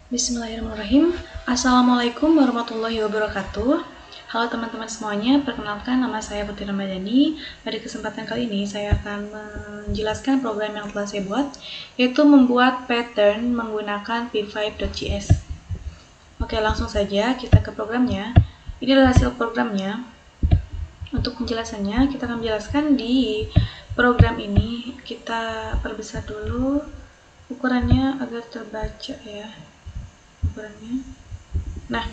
Bismillahirrahmanirrahim. Assalamualaikum warahmatullahi wabarakatuh. Halo teman-teman semuanya, perkenalkan nama saya Putri Ramadhani. Pada kesempatan kali ini saya akan menjelaskan program yang telah saya buat, yaitu membuat pattern menggunakan p5.js. Oke, langsung saja kita ke programnya. Ini adalah hasil programnya. Untuk penjelasannya, kita akan menjelaskan di program ini. Kita perbesar dulu ukurannya agar terbaca ya. Nah,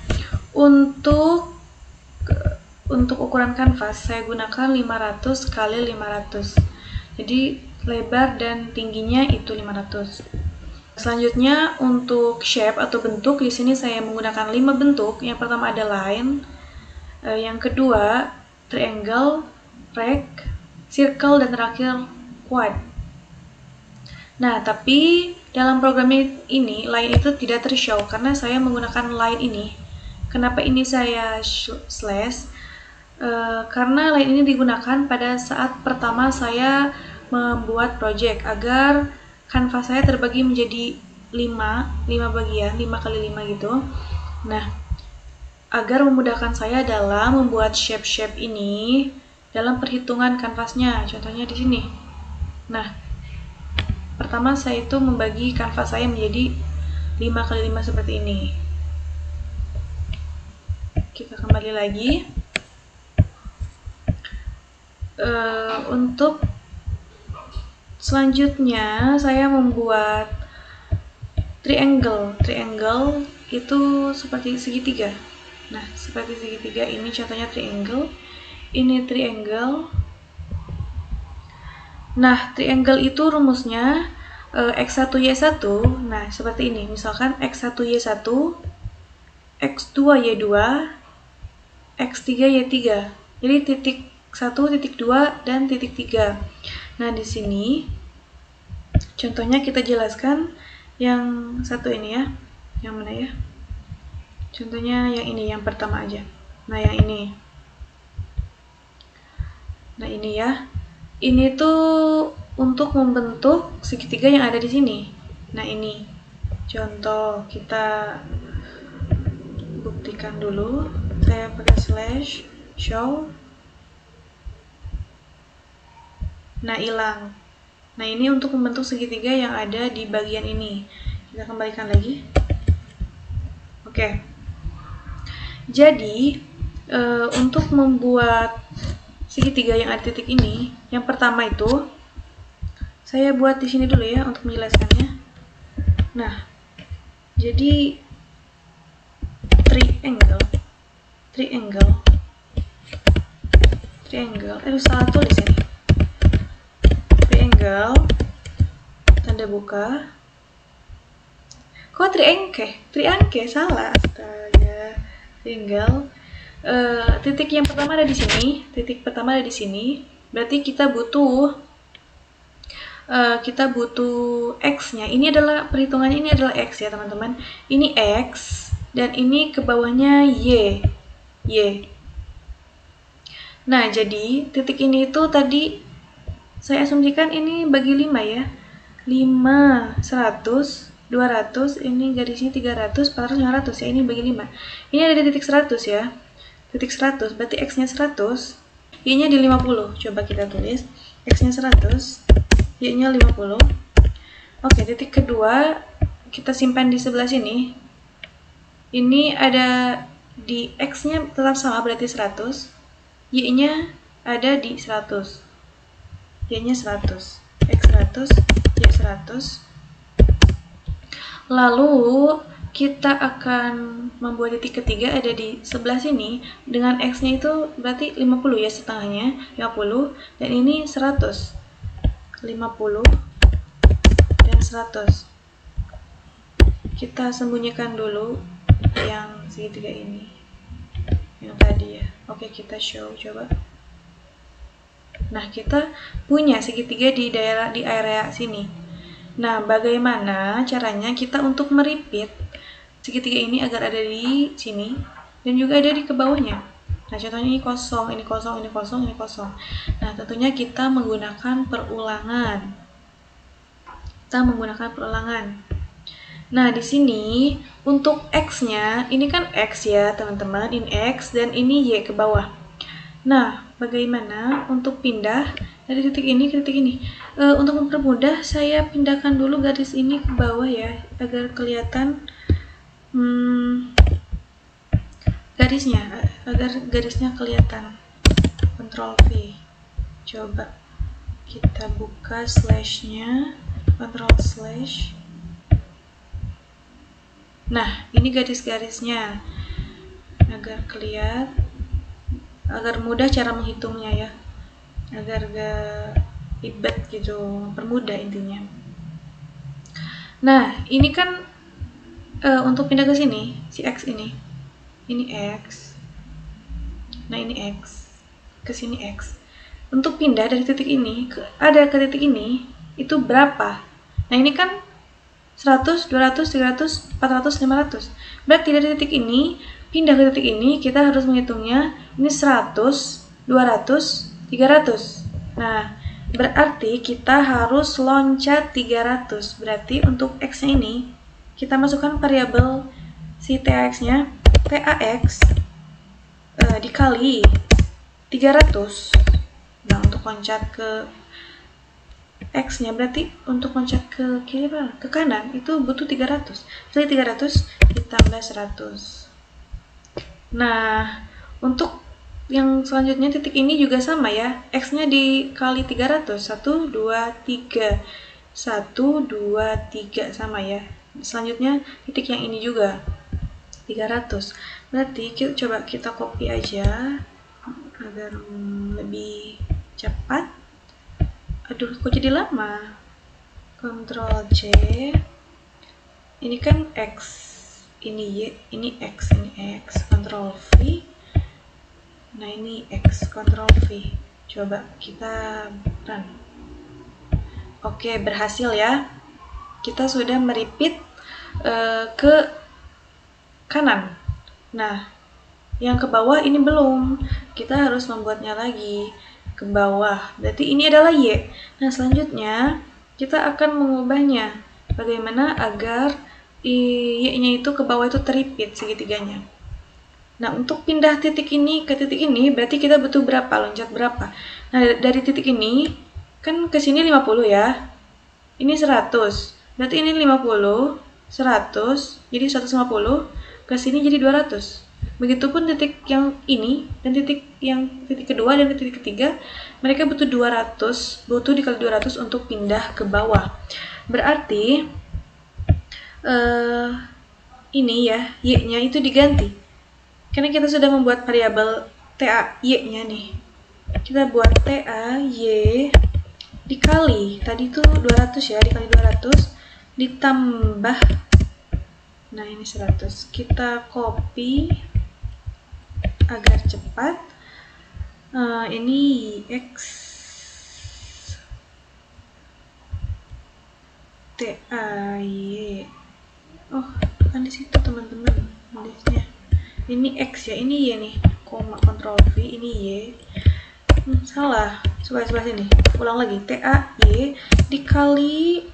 untuk ukuran kanvas saya gunakan 500 kali 500. Jadi lebar dan tingginya itu 500. Selanjutnya untuk shape atau bentuk, di sini saya menggunakan 5 bentuk. Yang pertama ada line, yang kedua triangle, rect, circle, dan terakhir quad. Nah, tapi dalam program ini line itu tidak tershow karena saya menggunakan line ini. Kenapa ini saya slash? Karena line ini digunakan pada saat pertama saya membuat project agar kanvas saya terbagi menjadi 5 bagian, 5 kali 5 gitu. Nah, agar memudahkan saya dalam membuat shape-shape ini dalam perhitungan kanvasnya. Contohnya di sini. Nah, pertama saya itu membagi kanvas saya menjadi 5 kali 5 seperti ini. Kita kembali lagi. Untuk selanjutnya saya membuat triangle. Triangle itu seperti segitiga. Nah, seperti segitiga ini contohnya triangle. Ini triangle. Nah, triangle itu rumusnya X1Y1. Nah, seperti ini. Misalkan X1Y1, X2Y2, X3Y3. Jadi titik 1, titik 2, dan titik 3. Nah, di sini contohnya kita jelaskan yang satu ini ya. Yang mana ya? Contohnya yang ini, yang pertama aja. Nah, yang ini. Nah, ini ya. Ini tuh untuk membentuk segitiga yang ada di sini. Nah, ini contoh, kita buktikan dulu. Saya pakai slash show. Nah, hilang. Nah, ini untuk membentuk segitiga yang ada di bagian ini. Kita kembalikan lagi. Oke. Jadi, untuk membuat segitiga yang ada titik ini, yang pertama itu saya buat di sini dulu ya untuk menjelaskannya. Nah, jadi triangle. Salah tulis ini. Triangle, tanda buka. Kok triangke salah. Astaga. Triangle. Titik yang pertama ada di sini. Berarti kita butuh X-nya. Ini adalah perhitungannya, ini adalah X ya teman-teman. Ini X dan ini ke bawahnya Y. Nah, jadi titik ini itu tadi saya asumsikan ini bagi 5 ya. 5, 100, 200, ini garisnya 300, 400, 500 ya. Ini bagi 5. Ini ada di titik 100 ya. Titik 100, berarti X-nya 100, Y-nya di 50. Coba kita tulis. X-nya 100, Y-nya 50. Oke, titik kedua kita simpan di sebelah sini. Ini ada di X-nya tetap sama, berarti 100. Y-nya ada di 100. Y-nya 100. X 100, Y 100. Lalu kita akan membuat titik ketiga ada di sebelah sini. Dengan X-nya itu berarti 50 ya, setengahnya 50. Dan ini 100. 50 dan 100. Kita sembunyikan dulu yang segitiga ini, yang tadi ya. Oke, kita show coba. Nah, kita punya segitiga di area sini. Nah, bagaimana caranya kita untuk merepeat segitiga ini agar ada di sini dan juga ada di ke bawahnya. Nah, contohnya ini kosong, ini kosong, ini kosong, ini kosong. Nah, tentunya kita menggunakan perulangan. Nah, di sini untuk X-nya, ini kan X ya teman-teman, ini X dan ini Y ke bawah. Nah, bagaimana untuk pindah dari titik ini ke titik ini? Untuk mempermudah, saya pindahkan dulu garis ini ke bawah ya, agar kelihatan garisnya kelihatan. Ctrl V. Coba kita buka slashnya, Ctrl slash. Nah, ini garis-garisnya agar kelihatan, agar mudah cara menghitungnya ya, agar gak ribet gitu, permudah intinya. Nah, ini kan untuk pindah ke sini, si X ini X. Nah, ini X. Ke sini X. Untuk pindah dari titik ini ke titik ini itu berapa? Nah, ini kan 100, 200, 300, 400, 500. Berarti dari titik ini pindah ke titik ini kita harus menghitungnya ini 100, 200, 300. Nah, berarti kita harus loncat 300. Berarti untuk X-nya ini kita masukkan variabel si TAX-nya, TAX dikali 300. Nah, untuk loncat ke X-nya berarti untuk loncat ke kiri ke kanan itu butuh 300. Jadi 300 ditambah 100. Nah, untuk yang selanjutnya titik ini juga sama ya. X-nya dikali 300. 1, 2, 3. 1, 2, 3 sama ya. Selanjutnya titik yang ini juga 300. Berarti coba kita copy aja agar lebih cepat. Aduh, kok jadi lama. Ctrl C. Ini kan X, ini Y, ini X, ini X. Ctrl V. Nah, ini X, Ctrl V. Coba kita run. Oke, berhasil ya. Kita sudah meripit ke kanan. Nah, yang ke bawah ini belum. Kita harus membuatnya lagi ke bawah. Berarti ini adalah Y. Nah, selanjutnya kita akan mengubahnya. Bagaimana agar Y-nya itu ke bawah itu teripit segitiganya. Nah, untuk pindah titik ini ke titik ini berarti kita butuh berapa? Loncat berapa? Nah, dari titik ini kan ke sini 50 ya. Ini 100. Berarti ini 50, 100, jadi 150. Ke sini jadi 200. Begitupun titik yang ini dan titik kedua dan titik ketiga, mereka butuh 200, butuh dikali 200 untuk pindah ke bawah. Berarti ini ya, Y-nya itu diganti. Karena kita sudah membuat variabel TA Y-nya nih. Kita buat TA Y dikali, tadi itu 200 ya, dikali 200 ditambah, nah ini 100. Kita copy agar cepat. Ini X TAY. Oh, kan di situ teman-teman nulisnya. Ini X ya, ini Y nih. Koma, Ctrl V, ini Y. Salah. Sebelah sini. Ulang lagi. TAY dikali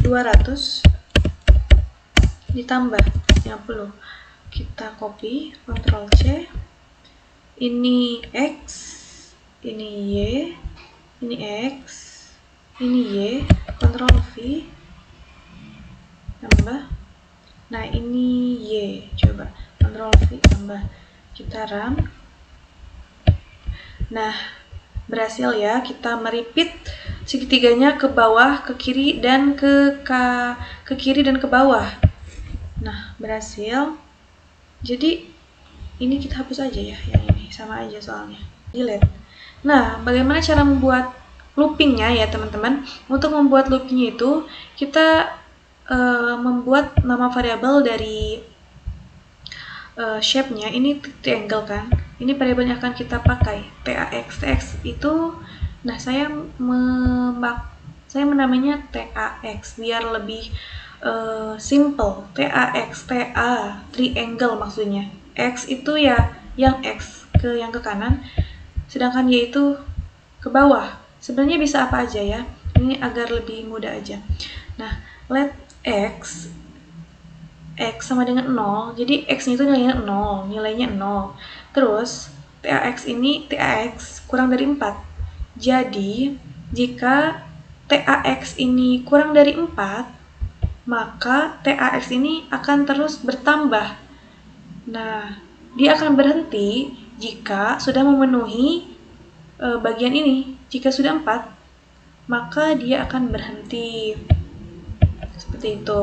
200 ditambah 50. Kita copy, Ctrl C. Ini X, ini Y, ini X, ini Y, Ctrl V, tambah. Nah, ini Y, coba Ctrl V tambah. Kita run. Nah, berhasil ya, kita meripit segitiganya ke bawah, ke kiri dan ke kiri dan ke bawah. Nah, berhasil. Jadi ini kita hapus aja ya, yang ini sama aja soalnya, delete. Nah, bagaimana cara membuat loopingnya ya teman-teman? Untuk membuat loopingnya itu kita membuat nama variabel dari shape-nya. Ini triangle kan, ini variabel yang akan kita pakai, TAX. TAX itu, nah saya menamainya TAX biar lebih simple. TAX, TA, triangle maksudnya. X itu ya yang X yang ke kanan, sedangkan Y itu ke bawah. Sebenarnya bisa apa aja ya, ini agar lebih mudah aja. Nah, let X X sama dengan 0, jadi X-nya itu nilainya 0. Terus, TAX kurang dari 4. Jadi, jika TAX ini kurang dari 4, maka TAX ini akan terus bertambah. Nah, dia akan berhenti jika sudah memenuhi bagian ini. Jika sudah 4, maka dia akan berhenti. Seperti itu.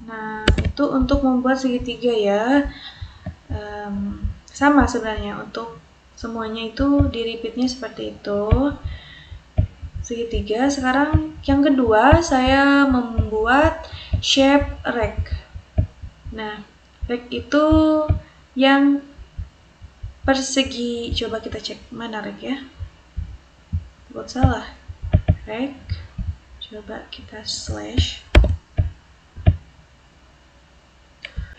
Nah, itu untuk membuat segitiga ya. Sama sebenarnya untuk semuanya itu di repeatnya seperti itu. Segitiga. Sekarang yang kedua, saya membuat shape rect. Nah, rect itu yang persegi. Coba kita cek mana rect ya. Buat salah. Rect. Coba kita slash.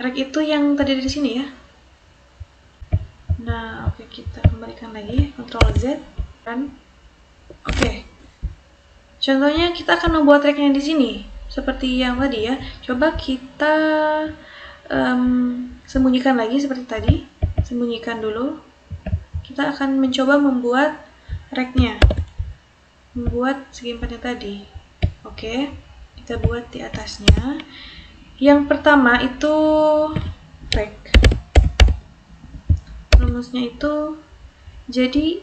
Rect itu yang tadi di sini ya. Nah, oke, kita kembalikan lagi. Ctrl Z. Run. Oke. Contohnya kita akan membuat rect-nya di sini. Seperti yang tadi ya. Coba kita sembunyikan lagi seperti tadi. Sembunyikan dulu. Kita akan mencoba membuat rect-nya. Membuat segi empatnya tadi. Oke. Kita buat di atasnya. Yang pertama itu rect. Rumusnya itu jadi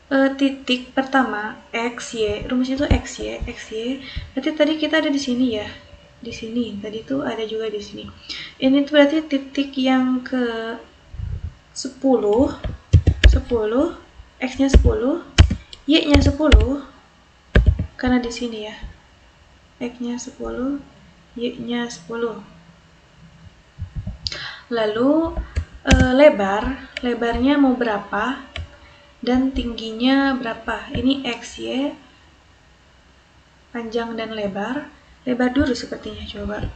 titik pertama X, Y. Rumusnya itu X, Y. Berarti tadi kita ada di sini ya. Di sini. Tadi tuh ada juga di sini. Ini tuh berarti titik yang ke 10, X-nya 10, Y-nya 10, karena di sini ya. X-nya 10, Y-nya 10. Lalu lebarnya mau berapa dan tingginya berapa. Ini X, Y, panjang dan lebar dulu sepertinya. Coba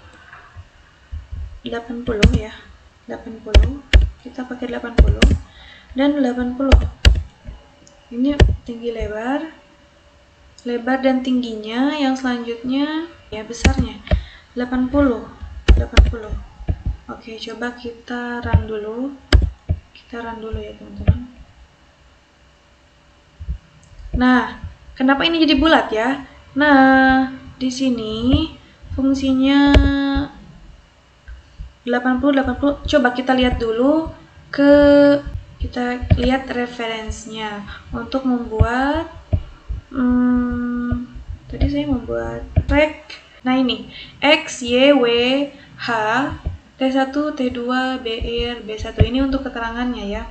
80 ya, 80, kita pakai 80 dan 80. Ini tinggi lebar dan tingginya. Yang selanjutnya ya besarnya 80. Oke, coba kita run dulu. Ya teman-teman. Nah, kenapa ini jadi bulat ya? Nah, di sini fungsinya 80. Coba kita lihat dulu kita lihat referensinya untuk membuat tadi saya membuat rect. Nah, ini X, Y, W, H, T1, T2, BR, B1. Ini untuk keterangannya ya.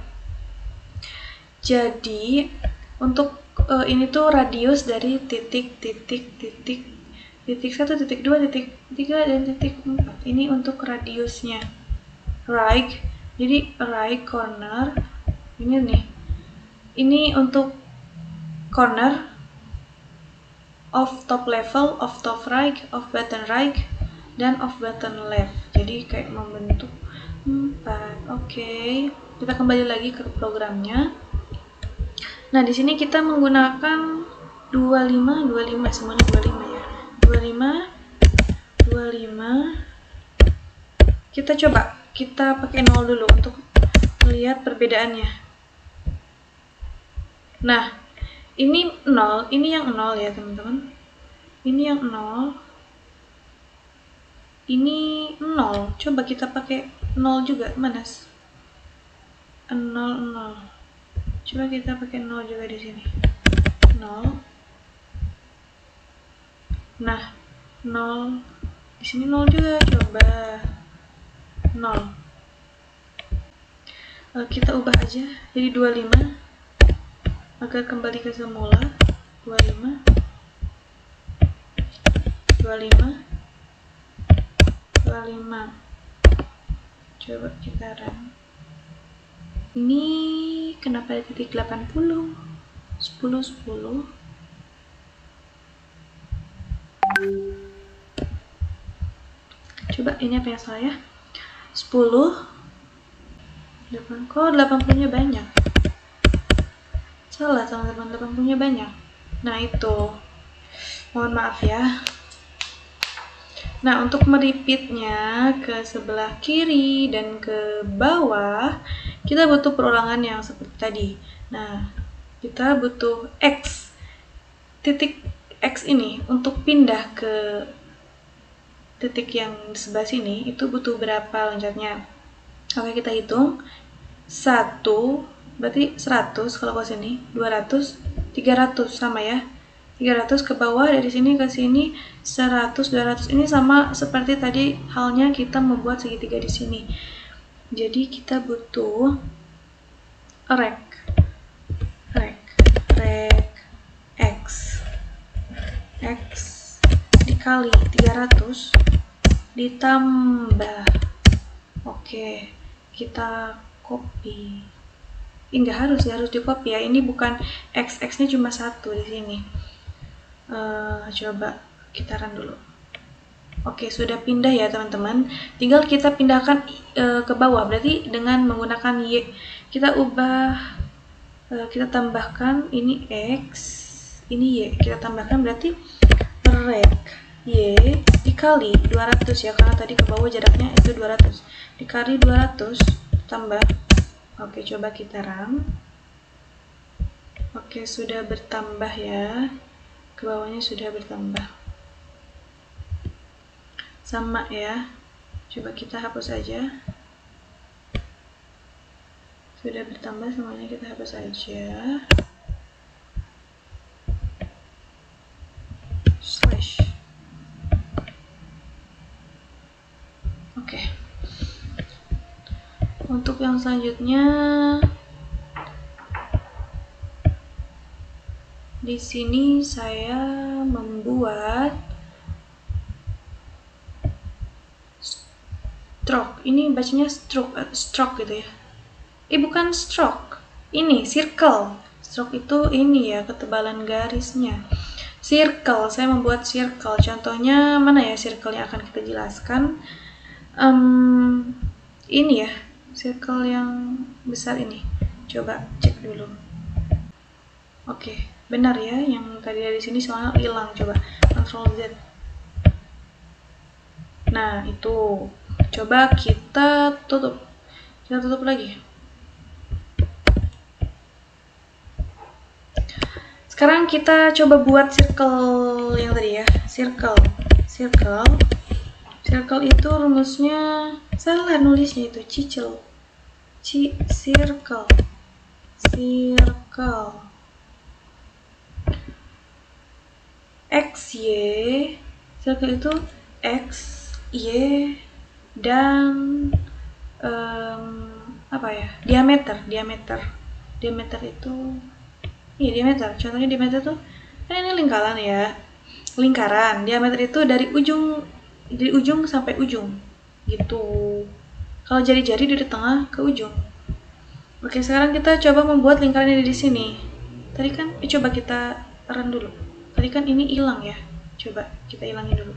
Jadi, untuk ini tuh radius dari titik 1, titik 2, titik 3, dan titik 4. Ini untuk radiusnya. Right. Jadi, right corner. Ini nih. Ini untuk corner of top level, of top right, of bottom right, dan of bottom left. Jadi kayak membentuk 4. Oke. Kita kembali lagi ke programnya. Nah, di sini kita menggunakan 25, semuanya 25 ya. 25. Kita coba, kita pakai 0 dulu untuk melihat perbedaannya. Nah, ini 0, ini yang 0 ya teman-teman. Ini yang 0. Ini 0. Coba kita pakai 0 juga. Mana? 0. Coba kita pakai 0 juga di sini. 0. Nah, 0. Di sini 0 juga. Coba 0. Kita ubah aja jadi 25 agar kembali ke semula. 25. Coba kita run. Ini kenapa ada titik 80? 10. Coba ini apa yang salah ya? 10. Kok 80-nya banyak? Salah teman-teman, 80-nya banyak. Nah itu, mohon maaf ya. Nah, untuk meripitnya ke sebelah kiri dan ke bawah, kita butuh perulangan yang seperti tadi. Nah, kita butuh X. Titik X ini untuk pindah ke titik yang di sebelah sini, itu butuh berapa loncatnya? Oke, kita hitung. 1, berarti 100 kalau ke sini, 200, 300 sama ya. 300 ke bawah, dari sini ke sini 100, 200. Ini sama seperti tadi halnya kita membuat segitiga di sini. Jadi kita butuh rek X dikali 300 ditambah. Oke, kita copy. Enggak harus di copy ya. Ini bukan X nya cuma 1 di sini. Coba kita run dulu. Oke, sudah pindah ya teman-teman. Tinggal kita pindahkan ke bawah. Berarti dengan menggunakan Y, kita ubah, kita tambahkan ini X, ini Y. Kita tambahkan berarti rek Y dikali 200 ya, karena tadi ke bawah jaraknya itu 200. Dikali 200 tambah. Oke, coba kita run. Oke, sudah bertambah ya. Ke bawahnya sudah bertambah. Sama ya. Coba kita hapus aja. Sudah bertambah semuanya, kita hapus aja. Slash. Oke. Untuk yang selanjutnya, di sini saya membuat stroke. Ini bacanya stroke gitu ya. Bukan stroke. Ini circle. Stroke itu ini ya, ketebalan garisnya. Circle, saya membuat circle. Contohnya mana ya circle yang akan kita jelaskan? Ini ya, circle yang besar ini. Coba cek dulu. Oke, benar ya, yang tadi dari sini soalnya hilang. Coba Ctrl Z. Nah, itu. Coba kita tutup. Kita tutup lagi. Sekarang kita coba buat circle yang tadi ya. Circle itu rumusnya salah nulisnya, itu circle. XY, circle itu X, Y, dan apa ya, diameter itu, iya diameter. Contohnya diameter tuh kan ini lingkaran. Diameter itu dari ujung sampai ujung gitu. Kalau jari-jari dari tengah ke ujung. Oke, sekarang kita coba membuat lingkaran ini di sini. Tadi kan, coba kita run dulu. Tadi kan ini hilang ya. Coba kita hilangin dulu.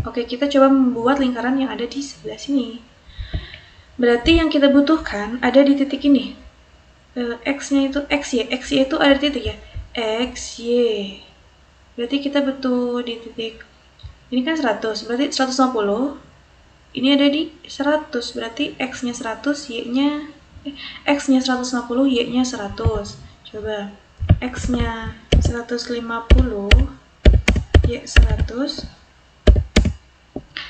Oke, kita coba membuat lingkaran yang ada di sebelah sini. Berarti yang kita butuhkan ada di titik ini. X-nya itu XY itu ada di titik ya. XY. Berarti kita butuh di titik ini kan 100, berarti 150. Ini ada di 100, berarti X-nya 100, Y-nya X-nya 150, Y-nya 100. Coba X-nya 150, Y 100.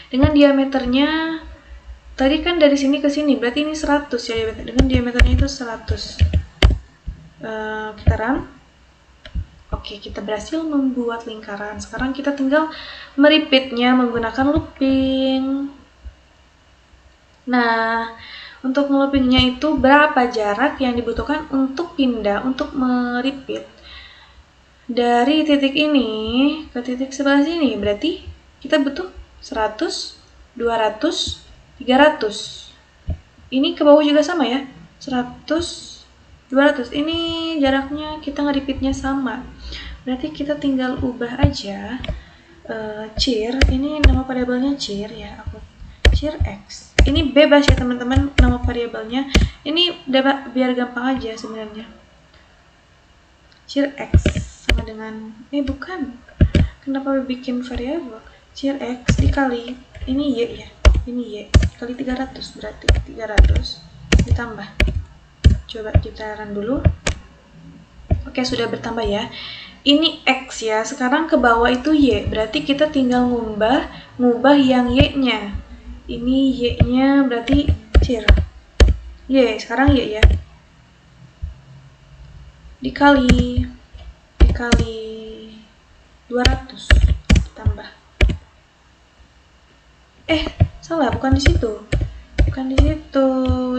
Dengan diameternya tadi kan dari sini ke sini, berarti ini 100 ya diameter. Dengan diameternya itu 100. Kita run. Oke, kita berhasil membuat lingkaran. Sekarang kita tinggal meripitnya menggunakan looping. Nah, untuk ngeloopingnya itu berapa jarak yang dibutuhkan untuk pindah, untuk meripit dari titik ini ke titik sebelah sini. Berarti kita butuh 100, 200, 300. Ini ke bawah juga sama ya, 100, 200. Ini jaraknya kita ngeripitnya sama. Berarti kita tinggal ubah aja chir. Ini nama variabelnya chir ya, aku chir x. Ini bebas ya teman-teman nama variabelnya. Ini biar gampang aja sebenarnya. Chir x sama dengan bukan. Kenapa bikin variabel? Cir X dikali, ini Y ya, ini Y, kali 300, berarti 300 ditambah. Coba kita run dulu. Oke, sudah bertambah ya. Ini X ya, sekarang ke bawah itu Y, berarti kita tinggal ngubah yang Y-nya. Ini Y-nya berarti cir Y, sekarang Y ya. Dikali 200 tambah. Salah, bukan di situ. Bukan di situ,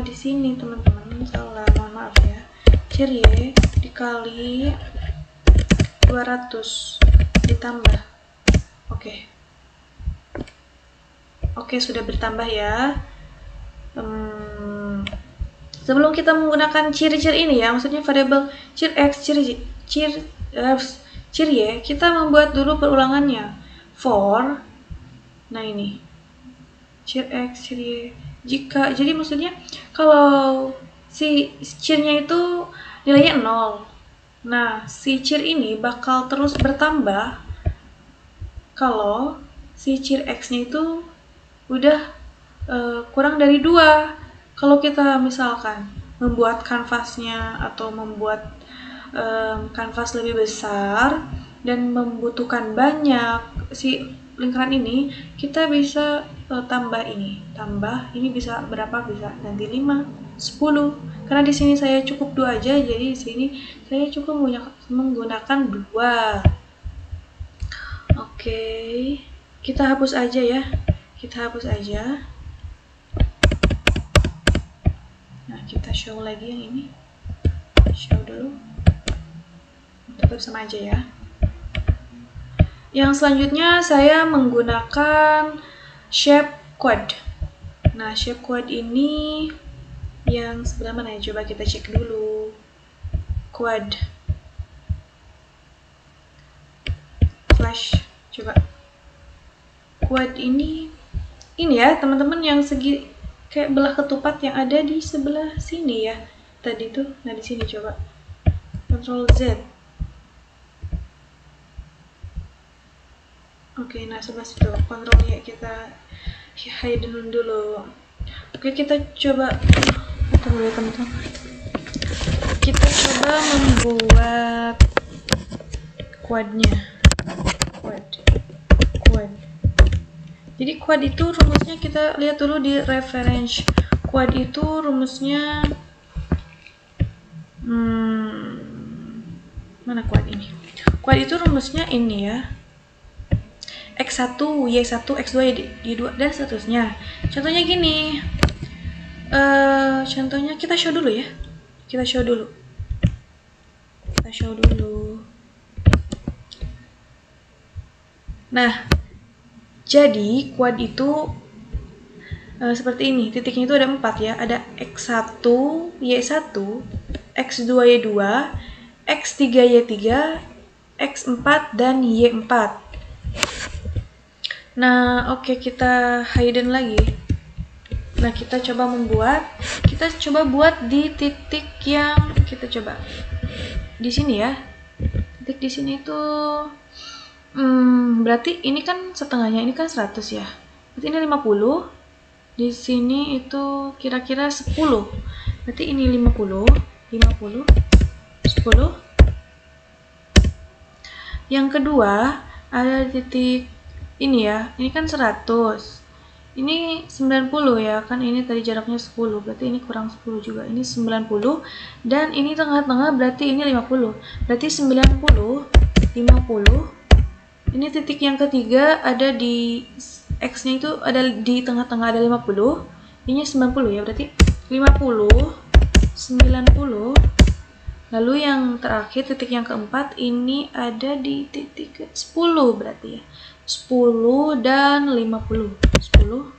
di sini teman-teman. Salah, mohon maaf ya. Cir Y dikali 200 ditambah. Oke, sudah bertambah ya. Sebelum kita menggunakan ciri-ciri ini ya, maksudnya variabel cir X, cir Y, kita membuat dulu perulangannya. For, nah ini, cir X, cir Y, jika, jadi maksudnya kalau si cirnya itu nilainya 0, nah si cir ini bakal terus bertambah kalau si cir X-nya itu udah kurang dari 2. Kalau kita misalkan membuat kanvasnya atau membuat kanvas lebih besar dan membutuhkan banyak si lingkaran ini, kita bisa tambah ini bisa berapa, bisa nanti 5, 10. Karena di sini saya cukup 2 aja, jadi di sini saya cukup menggunakan 2. Oke, kita hapus aja ya. Nah, kita show lagi yang ini. Show dulu. Tetap sama aja ya. Yang selanjutnya saya menggunakan shape quad. Nah, shape quad ini yang sebelah mana ya? Coba kita cek dulu. Quad. Flash. Coba. Quad ini ya teman-teman, yang segi kayak belah ketupat yang ada di sebelah sini ya. Tadi tuh, nah di sini coba. Ctrl Z. Oke, nah sebelah situ. Ctrl Y, kita hide dulu. Oke, kita coba. Tunggu ya teman-teman. Kita coba membuat quadnya. Quad. Jadi quad itu rumusnya kita lihat dulu di reference. Quad itu rumusnya mana quad ini? Quad itu rumusnya ini ya. X1, Y1, X2, Y2 dan seterusnya. Contohnya gini. Contohnya kita show dulu ya. Kita show dulu. Nah, jadi quad itu seperti ini. Titiknya itu ada 4 ya. Ada X1, Y1, X2, Y2, X3, Y3, X4, dan Y4. Nah, oke, kita hidden lagi. Nah, kita coba buat di titik yang kita coba. Di sini ya. Titik di sini tuh berarti ini kan setengahnya, ini kan 100 ya. Berarti ini 50. Di sini itu kira-kira 10. Berarti ini 50, 10. Yang kedua ada titik ini ya. Ini kan 100. Ini 90 ya, kan ini tadi jaraknya 10, berarti ini kurang 10 juga. Ini 90 dan ini tengah-tengah, berarti ini 50. Berarti 90, 50. Ini titik yang ketiga ada di X-nya itu ada di tengah-tengah, ada 50. Ini 90 ya, berarti 50, 90. Lalu yang terakhir titik yang keempat ini ada di titik ke 10 berarti ya. 10 dan 50. 10,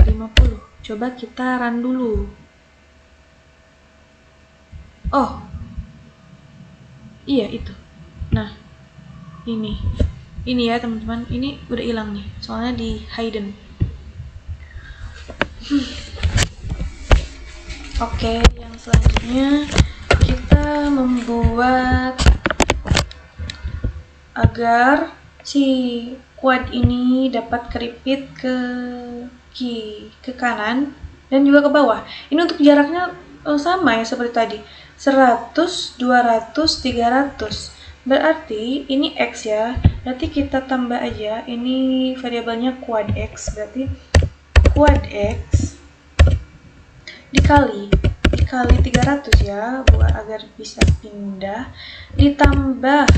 50. Coba kita run dulu. Oh. Iya, itu. Nah, ini ya teman-teman, ini udah hilang nih, soalnya di hidden. Oke, yang selanjutnya kita membuat agar si quad ini dapat keripit ke kanan dan juga ke bawah. Ini untuk jaraknya sama ya seperti tadi, 100, 200, 300. Berarti ini X ya, berarti kita tambah aja, ini variabelnya quad X, berarti quad X dikali 300 ya, buat agar bisa pindah, ditambah,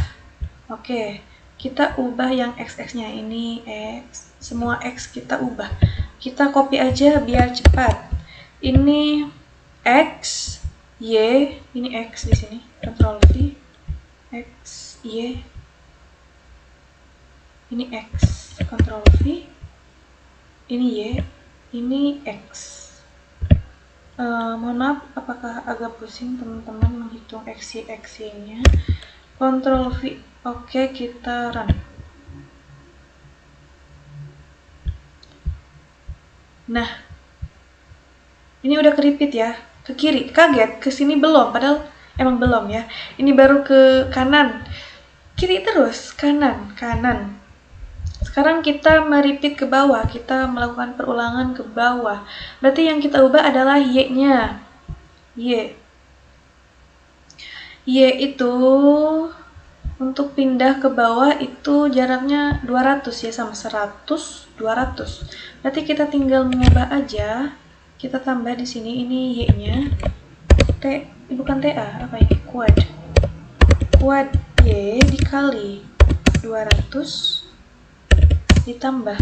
oke, kita ubah yang X-nya ini X, semua X kita ubah, kita copy aja biar cepat. Ini X, Y, ini X di sini, Ctrl V, X, Y, ini X, Ctrl V, ini Y, ini X. Mohon maaf apakah agak pusing teman-teman menghitung X-nya. Ctrl V, oke, kita run. Nah, ini udah keripit ya, ke kiri, kaget, ke sini belum, padahal emang belum ya. Ini baru ke kanan, kiri terus, kanan, kanan. Sekarang kita meripit ke bawah, kita melakukan perulangan ke bawah. Berarti yang kita ubah adalah Y-nya. Y itu untuk pindah ke bawah itu jaraknya 200 ya, sama 100, 200. Berarti kita tinggal mengubah aja. Kita tambah di sini, ini Y-nya. Bukan TA, apa ini? Quad. Quad Y dikali 200 ditambah.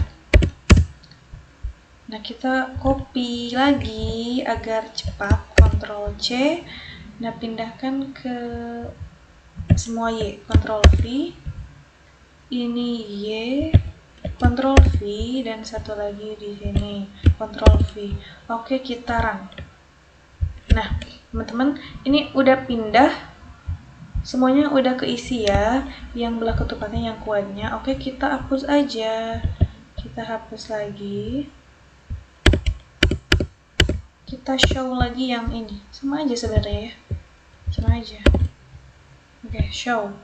Nah, kita copy lagi agar cepat, Ctrl C. Nah, pindahkan ke semua Y, Ctrl V. Ini Y, Ctrl V, dan satu lagi di sini, Ctrl V. Oke, kita run. Nah, teman-teman, ini udah pindah. Semuanya udah keisi ya, yang belah ketupatnya, yang kuadnya. Oke, kita hapus aja. Kita hapus lagi. Kita show lagi yang ini. Sama aja sebenarnya ya. Sama aja. Oke, show.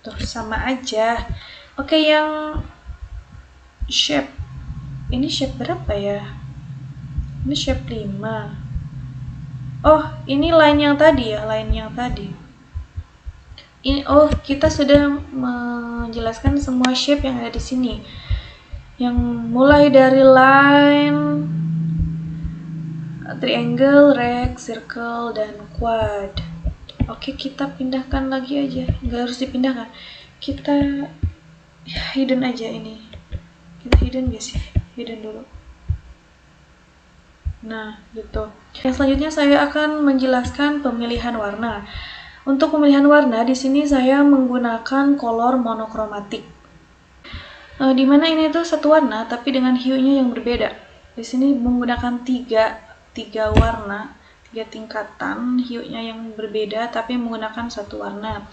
Tuh, sama aja. Oke, yang shape. Ini shape berapa ya? Ini shape 5. Oh, ini line yang tadi ya, line yang tadi. Oh, kita sudah menjelaskan semua shape yang ada di sini. Yang mulai dari line, triangle, rect, circle, dan quad. Oke, kita pindahkan lagi aja. Nggak harus dipindahkan. Kita hidden aja ini. Kita hidden gak sih? Hidden dulu. Nah, gitu. Yang selanjutnya saya akan menjelaskan pemilihan warna. Untuk pemilihan warna, di sini saya menggunakan color monokromatik. Di mana ini tuh satu warna, tapi dengan hue-nya yang berbeda. Di sini menggunakan tiga warna, 3 tingkatan, hue-nya yang berbeda, tapi menggunakan satu warna.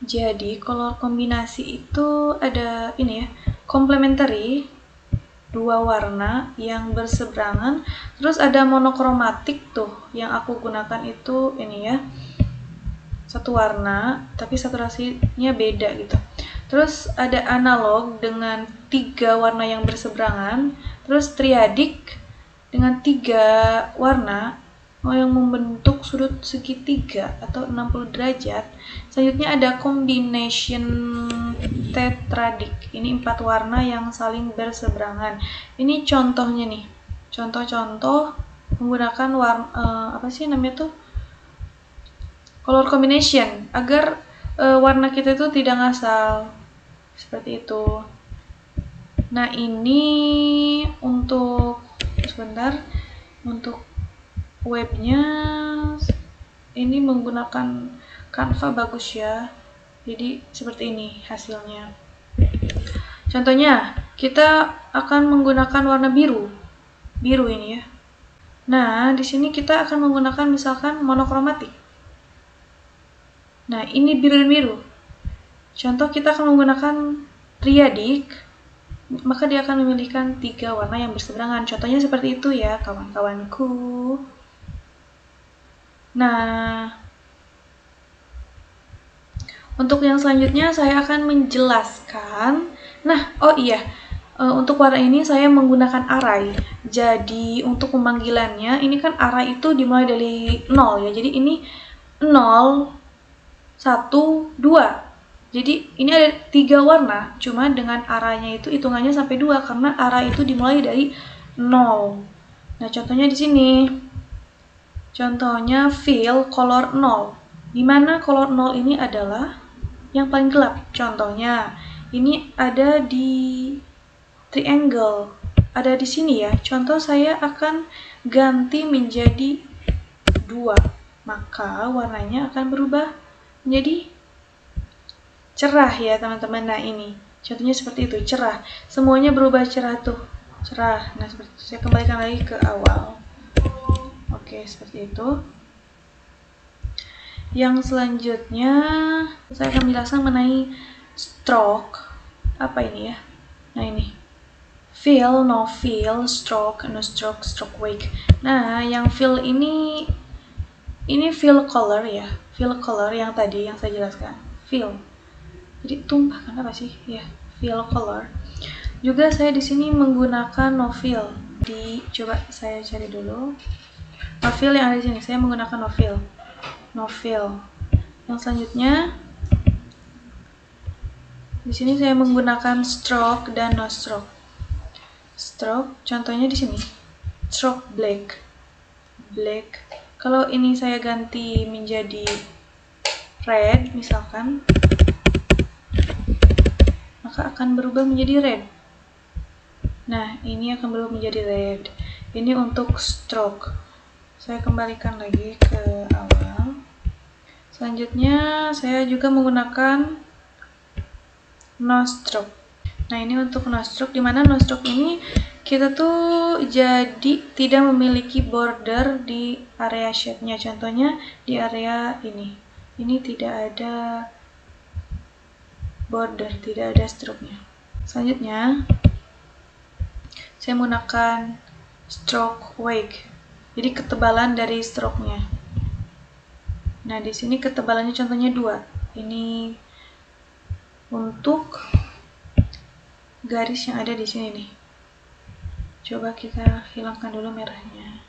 Jadi, color kombinasi itu ada ini ya, complementary, 2 warna yang berseberangan. Terus ada monokromatik tuh, yang aku gunakan itu ini ya, satu warna tapi saturasinya beda gitu. Terus ada analog dengan 3 warna yang berseberangan. Terus triadik dengan 3 warna yang membentuk sudut segitiga atau 60 derajat. Selanjutnya ada combination tetradik. Ini 4 warna yang saling berseberangan. Ini contohnya nih. Contoh-contoh menggunakan warna apa sih namanya tuh? Color combination, agar warna kita itu tidak ngasal, seperti itu. Nah, ini untuk sebentar, untuk webnya ini menggunakan Canva bagus ya, jadi seperti ini hasilnya. Contohnya, kita akan menggunakan warna biru ini ya. Nah, di sini kita akan menggunakan misalkan monokromatik. Nah, ini biru-biru. Contoh, kita akan menggunakan triadik, maka dia akan memilihkan 3 warna yang berseberangan. Contohnya seperti itu ya, kawan-kawanku. Nah, untuk yang selanjutnya saya akan menjelaskan Nah, oh iya, untuk warna ini saya menggunakan array. Jadi untuk pemanggilannya, ini kan array itu dimulai dari 0 ya. Jadi ini 0, 1, 2. Jadi ini ada 3 warna, cuma dengan arraynya itu hitungannya sampai 2 karena array itu dimulai dari 0. Nah, contohnya di sini. Contohnya fill color 0. Dimana color 0 ini adalah yang paling gelap. Contohnya, ini ada di triangle. Ada di sini ya. Contoh saya akan ganti menjadi 2. Maka warnanya akan berubah menjadi cerah ya teman-teman. Nah ini contohnya seperti itu, cerah. Semuanya berubah cerah tuh, cerah. Nah seperti itu. Saya kembalikan lagi ke awal. Oke, seperti itu. Yang selanjutnya saya akan menjelaskan mengenai stroke. Apa ini ya? Nah ini fill, no fill, stroke, no stroke, stroke wake. Nah yang fill ini fill color ya, fill color yang tadi yang saya jelaskan, fill. Jadi tumpah kan apa sih? Ya, fill color. Juga saya di sini menggunakan no fill. Coba saya cari dulu. No fill yang ada di sini, saya menggunakan no fill. No fill. Yang selanjutnya di sini saya menggunakan stroke dan no stroke. Stroke, contohnya di sini. Stroke black. Black. Kalau ini saya ganti menjadi red misalkan, maka akan berubah menjadi red. Nah, ini akan berubah menjadi red. Ini untuk stroke. Saya kembalikan lagi ke awal. Selanjutnya, saya juga menggunakan no stroke. Nah, ini untuk no stroke, dimana no stroke ini kita tuh jadi tidak memiliki border di area shape-nya. Contohnya di area ini. Ini tidak ada border, tidak ada stroke-nya. Selanjutnya, saya menggunakan stroke wake. Jadi ketebalan dari stroke-nya. Nah, di sini ketebalannya contohnya 2. Ini untuk garis yang ada di sini nih. Coba kita hilangkan dulu merahnya.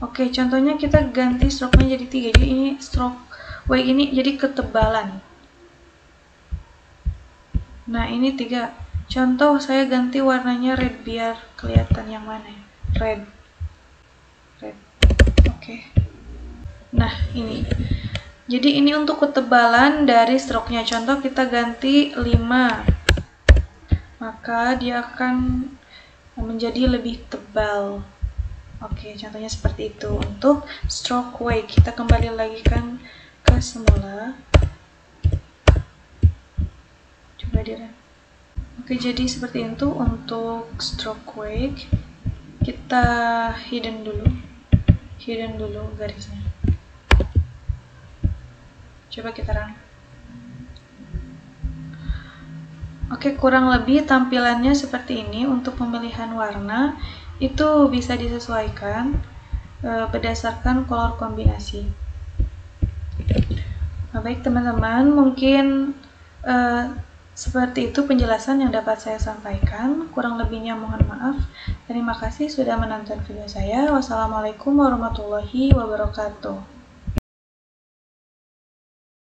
Oke, contohnya kita ganti stroke-nya jadi 3. Jadi ini stroke wake ini jadi ketebalan. Nah, ini 3. Contoh saya ganti warnanya red biar kelihatan yang mana ya. Red. Oke. Nah, ini. Jadi ini untuk ketebalan dari stroke-nya. Contoh kita ganti 5. Maka dia akan menjadi lebih tebal. Oke, contohnya seperti itu. Untuk stroke wake, kita kembali lagi kan ke semula. Coba direm. Oke, jadi seperti itu untuk stroke wake. Kita hidden dulu garisnya. Coba kita run. Oke, kurang lebih tampilannya seperti ini. Untuk pemilihan warna itu bisa disesuaikan berdasarkan color kombinasi. Nah, baik teman-teman, mungkin seperti itu penjelasan yang dapat saya sampaikan. Kurang lebihnya mohon maaf. Terima kasih sudah menonton video saya. Wassalamualaikum warahmatullahi wabarakatuh.